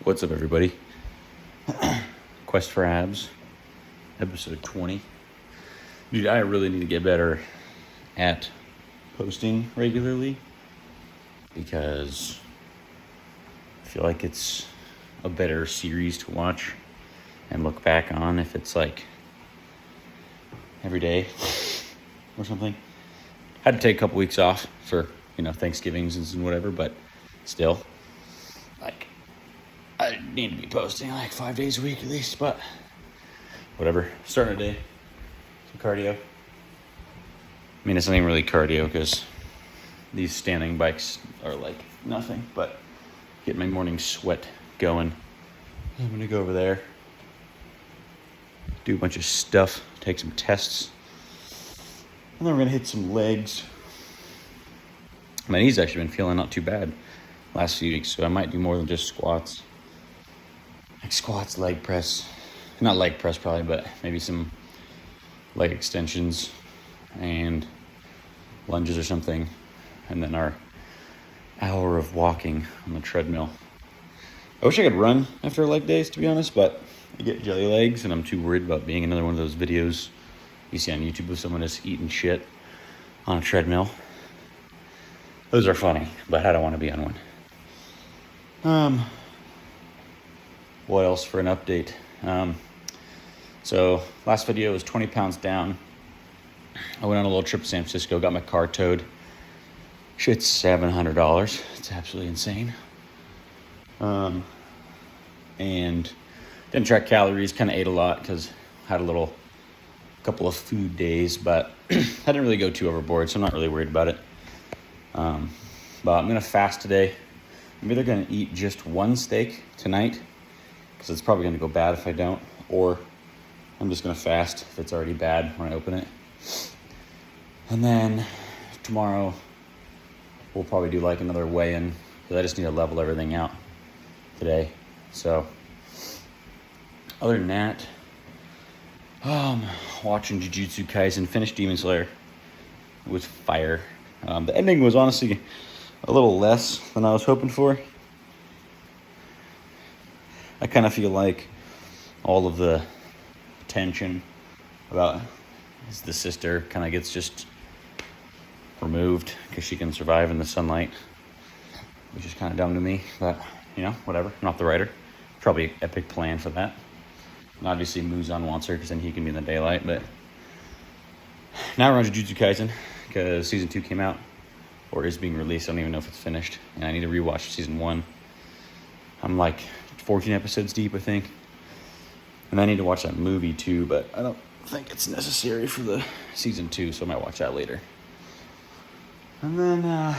What's up, everybody? Quest for Abs, episode 20. Dude, I really need to get better at posting regularly because I feel like it's a better series to watch and look back on if it's like every day or something. Had to take a couple weeks off for, Thanksgivings and whatever, but still, I need to be posting like 5 days a week at least, but whatever. Starting a day, some cardio. I mean, it's not even really cardio because these standing bikes are like nothing, but get my morning sweat going. I'm gonna go over there, do a bunch of stuff, take some tests, and then we're gonna hit some legs. My knees actually been feeling not too bad last few weeks, so I might do more than just squats. Like squats, leg press, not leg press probably, but maybe some leg extensions and lunges or something, and then our hour of walking on the treadmill. I wish I could run after leg days, to be honest, but I get jelly legs and I'm too worried about being another one of those videos you see on YouTube of someone just eating shit on a treadmill. Those are funny, but I don't want to be on one. What else for an update? So last video was 20 pounds down. I went on a little trip to San Francisco, got my car towed. Shit's $700. It's absolutely insane. And didn't track calories, kind of ate a lot because I had a couple of food days, but I didn't really go too overboard, so I'm not really worried about it. But I'm gonna fast today. I'm either gonna eat just one steak tonight, because it's probably going to go bad if I don't, or I'm just going to fast if it's already bad when I open it. And then tomorrow we'll probably do like another weigh-in, because I just need to level everything out today. So other than that, watching Jujutsu Kaisen, finished Demon Slayer with fire. The ending was honestly a little less than I was hoping for. I kind of feel like all of the tension about the sister kind of gets just removed because she can survive in the sunlight, which is kind of dumb to me, but whatever. I'm not the writer. Probably an epic plan for that. And obviously Muzan wants her because then he can be in the daylight, but now we're on Jujutsu Kaisen because season 2 came out or is being released. I don't even know if it's finished, and I need to rewatch season 1. I'm like 14 episodes deep, I think. And I need to watch that movie too, but I don't think it's necessary for the season 2, so I might watch that later. And then,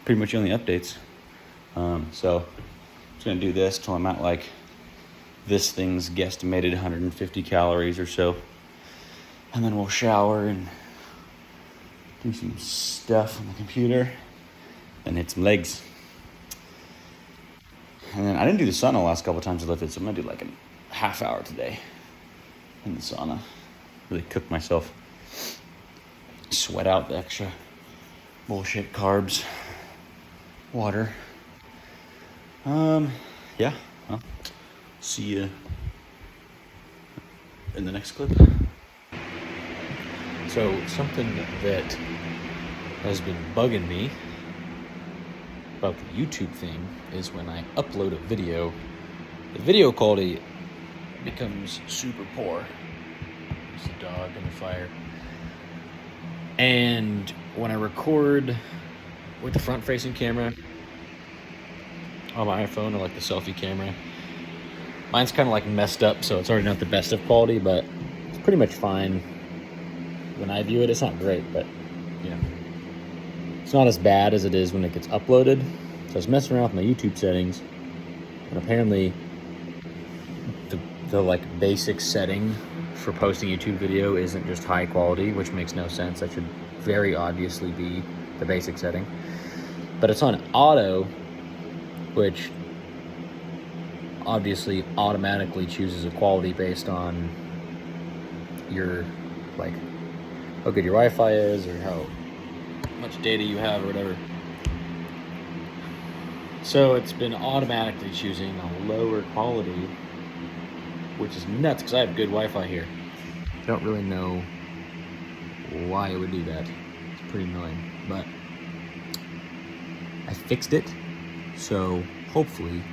pretty much the only updates. So I'm just gonna do this till I'm at like this thing's guesstimated 150 calories or so. And then we'll shower and do some stuff on the computer and hit some legs. And then I didn't do the sauna the last couple of times I lifted, so I'm gonna do like a half hour today in the sauna. Really cook myself. Sweat out the extra bullshit carbs. Water. Well, see you in the next clip. So something that has been bugging me about the YouTube thing is when I upload a video, the video quality becomes super poor. There's a dog in the fire. And when I record with the front-facing camera on my iPhone, or like the selfie camera, mine's kind of like messed up, so it's already not the best of quality, but it's pretty much fine. When I view it, it's not great, but it's not as bad as it is when it gets uploaded. So I was messing around with my YouTube settings, and apparently the like basic setting for posting YouTube video isn't just high quality, which makes no sense. That should very obviously be the basic setting. But it's on auto, which obviously automatically chooses a quality based on your like how good your Wi-Fi is or how much data you have or whatever. So it's been automatically choosing a lower quality, which is nuts because I have good Wi-Fi here. Don't really know why it would do that. It's pretty annoying, but I fixed it, so hopefully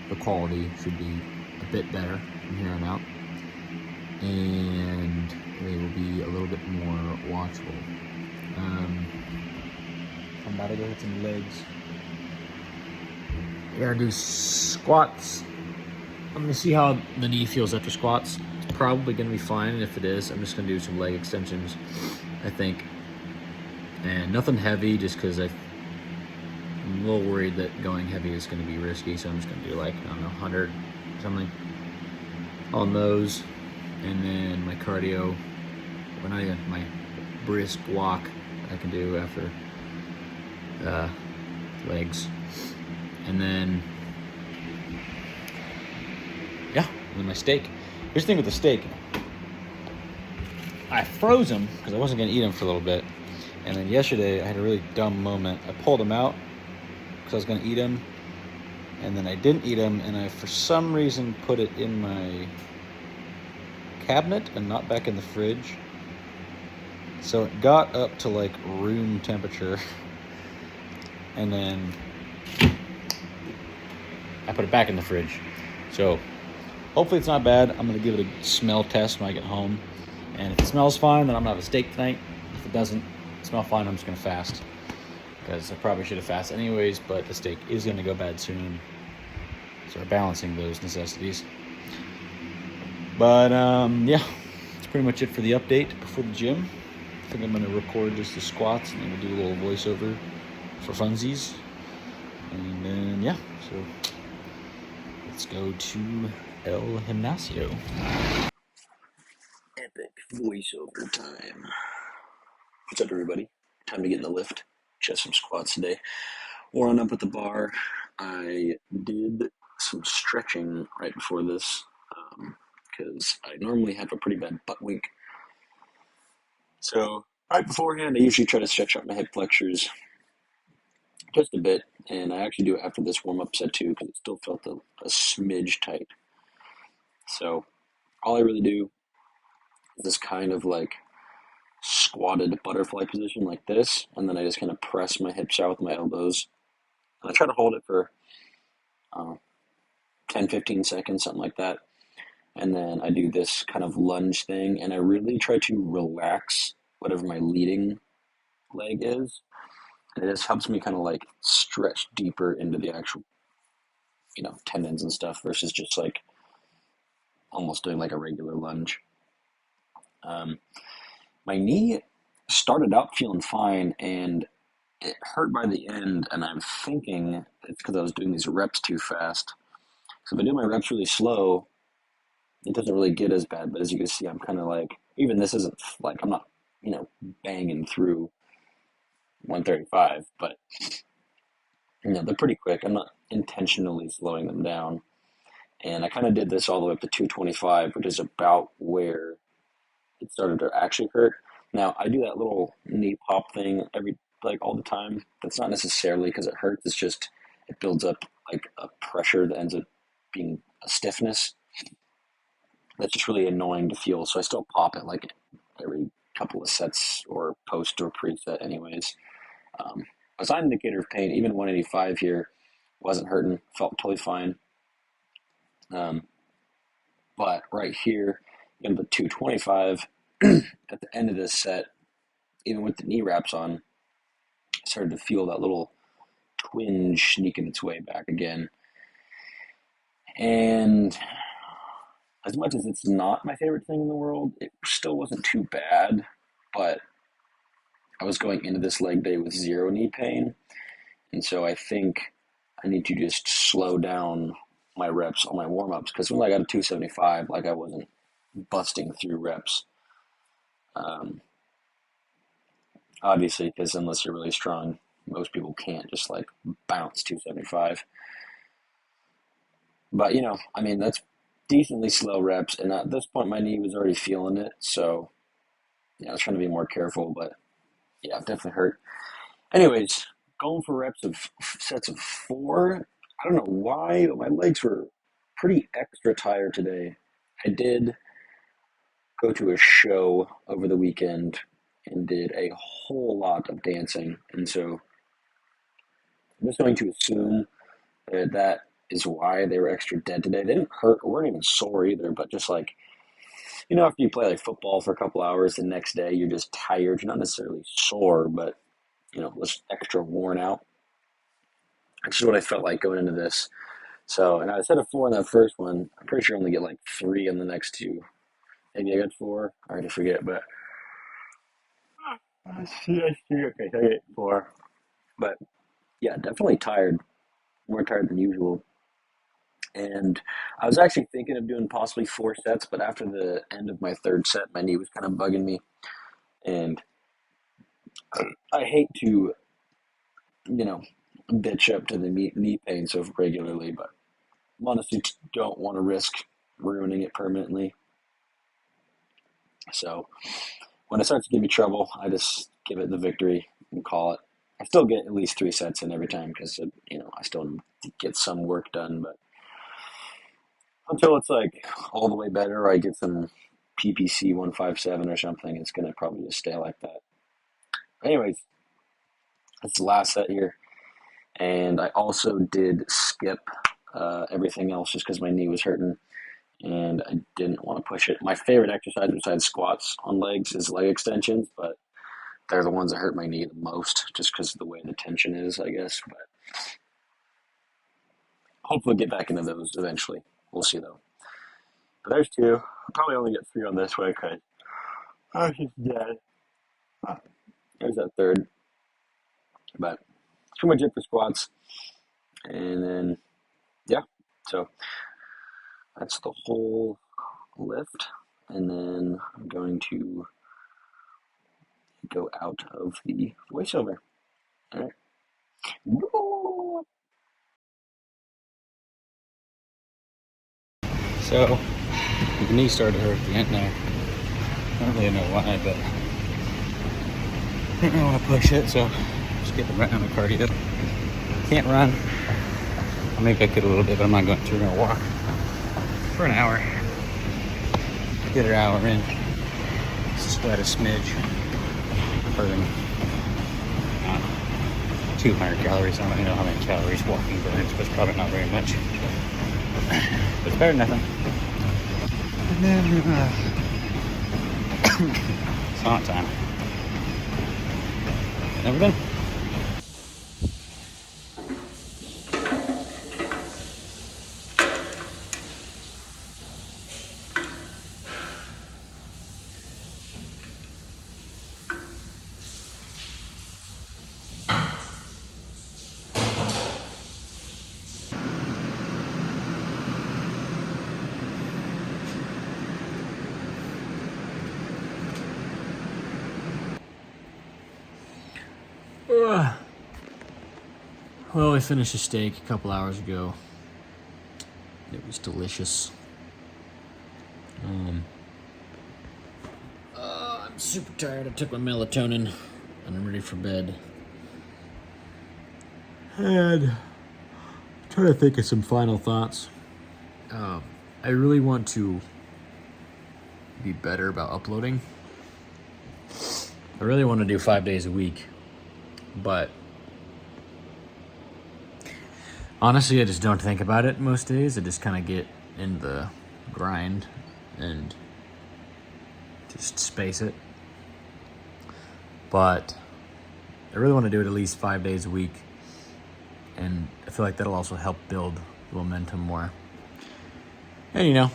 the quality should be a bit better from here on out, and they will be a little bit more watchable. I'm about to go hit some legs. I gotta do squats. I'm gonna see how the knee feels after squats. It's probably gonna be fine, and if it is, I'm just gonna do some leg extensions, I think. And nothing heavy, just because I'm a little worried that going heavy is gonna be risky, so I'm just gonna do like, I don't know, 100 something on those. And then my cardio, or not even, my brisk walk I can do after legs. And then, yeah, and then my steak. Here's the thing with the steak. I froze them because I wasn't going to eat them for a little bit. And then yesterday I had a really dumb moment. I pulled them out because I was going to eat them. And then I didn't eat them, and I, for some reason, put it in my cabinet and not back in the fridge. So it got up to like room temperature. And then I put it back in the fridge. So hopefully it's not bad. I'm going to give it a smell test when I get home. And if it smells fine, then I'm going to have a steak tonight. If it doesn't smell fine, I'm just going to fast. Because I probably should have fasted anyways, but the steak is going to go bad soon. So we're balancing those necessities. But yeah, that's pretty much it for the update before the gym. I think I'm going to record just the squats and then we'll do a little voiceover for funsies. And then, yeah, so let's go to El Gimnasio. Epic voiceover time. What's up, everybody? Time to get in the lift. Just some squats today. Warming up at the bar. I did some stretching right before this because I normally have a pretty bad butt wink. So right beforehand, I usually try to stretch out my hip flexors just a bit, and I actually do it after this warm-up set too because it still felt a smidge tight. So all I really do is this kind of like squatted butterfly position like this, and then I just kind of press my hips out with my elbows. And I try to hold it for 10, 15 seconds, something like that. And then I do this kind of lunge thing, and I really try to relax whatever my leading leg is. And it just helps me kind of like stretch deeper into the actual, tendons and stuff versus just like almost doing like a regular lunge. My knee started out feeling fine, and it hurt by the end, and I'm thinking it's because I was doing these reps too fast. So if I do my reps really slow, it doesn't really get as bad. But as you can see, I'm kind of like, even this isn't like, I'm not, banging through 135, but, they're pretty quick. I'm not intentionally slowing them down. And I kind of did this all the way up to 225, which is about where it started to actually hurt. Now, I do that little knee pop thing all the time. That's not necessarily because it hurts. It's just, it builds up like a pressure that ends up being a stiffness. That's just really annoying to feel. So I still pop it like every couple of sets or post or preset anyways. A sign indicator of pain, even 185 here, wasn't hurting, felt totally fine. But right here, in the 225, at the end of this set, even with the knee wraps on, I started to feel that little twinge sneaking its way back again. And as much as it's not my favorite thing in the world, it still wasn't too bad. But I was going into this leg day with zero knee pain. And so I think I need to just slow down my reps on my warm-ups. Because when I got a 275, like I wasn't busting through reps. Obviously, because unless you're really strong, most people can't just like bounce 275. But that's decently slow reps, and at this point my knee was already feeling it, so I was trying to be more careful, but yeah, it definitely hurt. Anyways, going for reps of sets of 4. I don't know why, but my legs were pretty extra tired today. I did go to a show over the weekend and did a whole lot of dancing, and so I'm just going to assume that that is why they were extra dead today. They didn't hurt or weren't even sore either, but just like, after you play like football for a couple hours, the next day you're just tired. You're not necessarily sore, but was extra worn out. That's just what I felt like going into this. So, and I said a 4 in that first one. I'm pretty sure I only get like 3 in the next two. Maybe I got 4. I already forget, but let's see. Okay, so I get 4. But yeah, definitely tired. More tired than usual. And I was actually thinking of doing possibly 4 sets, but after the end of my third set, my knee was kind of bugging me. And I hate to, bitch up to the knee pain so regularly, but honestly don't want to risk ruining it permanently. So when it starts to give me trouble, I just give it the victory and call it. I still get at least 3 sets in every time because, I still get some work done, but until it's like all the way better, or I get some PPC 157 or something, it's going to probably just stay like that. Anyways, that's the last set here. And I also did skip everything else just because my knee was hurting and I didn't want to push it. My favorite exercise besides squats on legs is leg extensions, but they're the ones that hurt my knee the most just because of the way the tension is, I guess. But hopefully get back into those eventually. We'll see, though. But there's 2. I'll probably only get 3 on this way because I'm just dead. There's that third. But that's pretty much it for squats. And then, yeah. So that's the whole lift. And then I'm going to go out of the voiceover. All right. So, the knee started to hurt at the end there. I don't really know why, but I don't want to push it, so just get right on the cardio. Can't run. Or maybe I could a little bit, but I'm not going to. We're going to walk for an hour. Get an hour in. Sweat a smidge. Burn 200 calories. I don't know how many calories walking burns, but it's probably not very much. But it's better than nothing. And then, sauna time. Never been. Well, I finished a steak a couple hours ago. It was delicious. I'm super tired. I took my melatonin and I'm ready for bed. And I'm trying to think of some final thoughts. I really want to be better about uploading. I really want to do 5 days a week, but honestly, I just don't think about it most days. I just kind of get in the grind and just space it. But I really want to do it at least 5 days a week. And I feel like that'll also help build the momentum more. And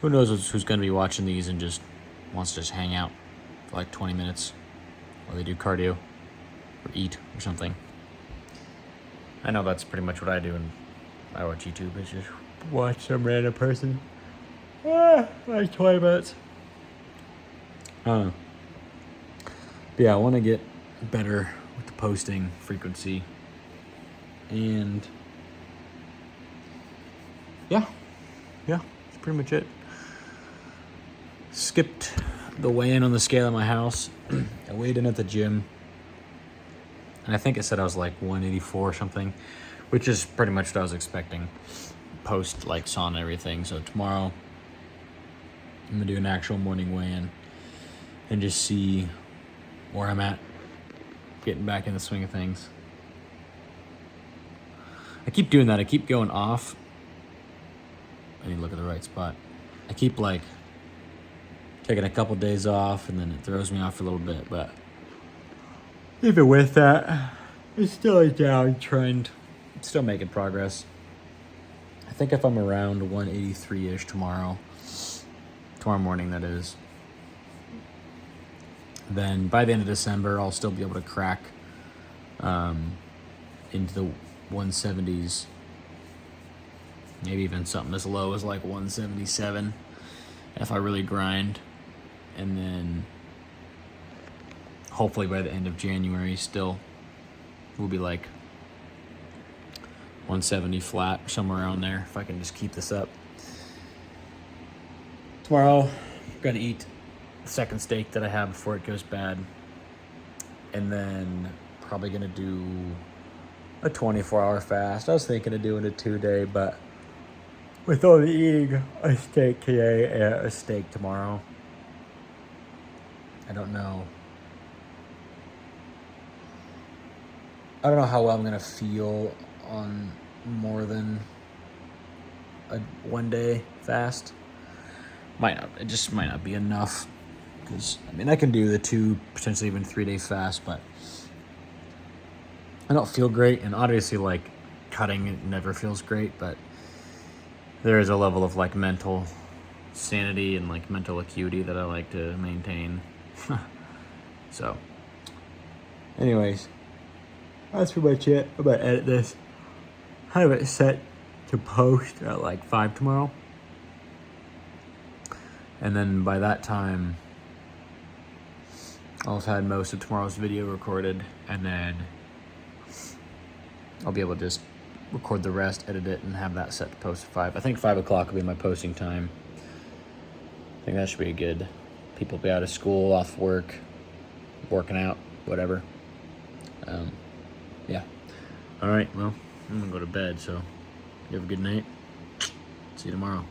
who knows who's going to be watching these and just wants to just hang out for like 20 minutes while they do cardio or eat or something. I know that's pretty much what I do when I watch YouTube. Is just watch some random person. Like 20 minutes. But yeah, I want to get better with the posting frequency. And yeah, that's pretty much it. Skipped the weigh-in on the scale at my house. I weighed in at the gym. And I think it said I was like 184 or something, which is pretty much what I was expecting post like sauna and everything. So tomorrow I'm gonna do an actual morning weigh-in and just see where I'm at, getting back in the swing of things. I keep doing that. I keep going off. I need to look at the right spot. I keep like taking a couple days off and then it throws me off for a little bit, but even with that, it's still a downtrend. It's still making progress. I think if I'm around 183-ish tomorrow morning that is, then by the end of December I'll still be able to crack into the 170s, maybe even something as low as like 177 if I really grind. And then hopefully by the end of January still we'll be like 170 flat or somewhere around there if I can just keep this up. Tomorrow I'm gonna eat the second steak that I have before it goes bad, and then probably gonna do a 24-hour fast. I was thinking of doing a 2-day, but with only eating a steak today and a steak tomorrow, I don't know how well I'm gonna feel on more than a 1-day fast. It just might not be enough, because I mean I can do the 2, potentially even 3-day fast, but I don't feel great. And obviously like cutting it never feels great, but there is a level of like mental sanity and like mental acuity that I like to maintain. So anyways, that's pretty much it. I'm gonna edit this. I have it set to post at like 5 tomorrow. And then by that time, I'll have had most of tomorrow's video recorded, and then I'll be able to just record the rest, edit it, and have that set to post at 5. I think 5 o'clock will be my posting time. I think that should be good. People will be out of school, off work, working out, whatever. Yeah. All right, well, I'm gonna go to bed, so you have a good night. See you tomorrow.